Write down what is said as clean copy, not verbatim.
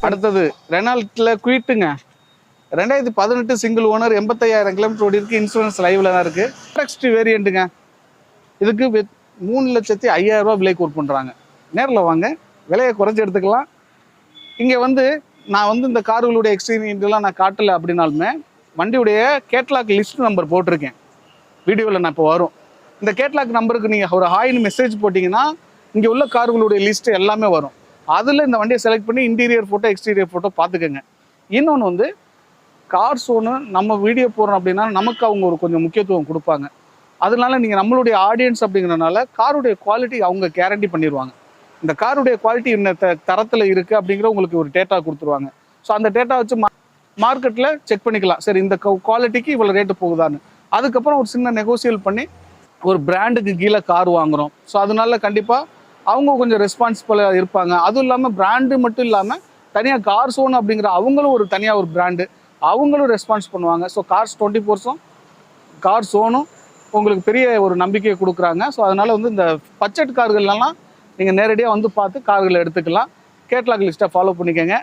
அடுத்தது ரெனால்ட்ல குயிட்டுங்க. 2018 single owner, 85,000 kilometre ஓடி இருக்கு. இன்சூரன்ஸ் லைவ்ல தான் இருக்கு. நெக்ஸ்ட் வேரியண்ட்டுங்க. இதுக்கு 3,05,000 ரூபா விலை கோட் பண்றாங்க. நேரில் வாங்க, விலையை குறைச்சி எடுத்துக்கலாம். இங்கே வந்து நான் இந்த கார்களுடைய எக்ஸ்டீரியர்லாம் நான் காட்டலை அப்படின்னாலுமே வண்டியுடைய கேட்லாக் லிஸ்ட் நம்பர் போட்டிருக்கேன் வீடியோவில். நான் இப்போ வரும் இந்த கேட்லாக் நம்பருக்கு நீங்கள் ஒரு ஹாய்னு மெசேஜ் போட்டிங்கன்னா இங்கே உள்ள கார்களுடைய லிஸ்ட்டு எல்லாமே வரும். அதில் இந்த வண்டியை செலக்ட் பண்ணி இன்டீரியர் ஃபோட்டோ எக்ஸ்டீரியர் ஃபோட்டோ பார்த்துக்கோங்க. இன்னொன்று கார் ஷோன்னு நம்ம வீடியோ போடுறோம் அப்படின்னா நமக்கு அவங்க கொஞ்சம் முக்கியத்துவம் கொடுப்பாங்க. அதனால நீங்கள் நம்மளுடைய ஆடியன்ஸ் அப்படிங்கிறனால காருடைய குவாலிட்டி அவங்க கேரண்டி பண்ணிடுவாங்க. இந்த காருடைய குவாலிட்டி என்ன தரத்தில் இருக்குது அப்படிங்கிற உங்களுக்கு ஒரு டேட்டா கொடுத்துருவாங்க. ஸோ அந்த டேட்டா வச்சு மார்க்கெட்டில் செக் பண்ணிக்கலாம். சரி, இந்த குவாலிட்டிக்கு இவ்வளோ ரேட்டு போகுதான்னு. அதுக்கப்புறம் ஒரு சின்ன நெகோசியேட் பண்ணி ஒரு பிராண்டுக்கு கீழே கார் வாங்குகிறோம். ஸோ அதனால கண்டிப்பாக அவங்க கொஞ்சம் ரெஸ்பான்சிபிளாக இருப்பாங்க. அதுவும் இல்லாமல் பிராண்டு மட்டும் இல்லாமல் தனியாக கார் ஷோன் அப்படிங்கிற அவங்களும் ஒரு தனியாக ஒரு பிராண்டு, அவங்களும் ரெஸ்பான்ஸ் பண்ணுவாங்க. ஸோ கார்ஸ் 24 கார் ஷோனும் உங்களுக்கு பெரிய ஒரு நம்பிக்கையை கொடுக்குறாங்க. ஸோ அதனால் இந்த பட்ஜெட் கார்கள்லாம் நீங்கள் நேரடியாக பார்த்து கார்களை எடுத்துக்கலாம். கேட்லாக் லிஸ்ட்டை ஃபாலோ பண்ணிக்கோங்க.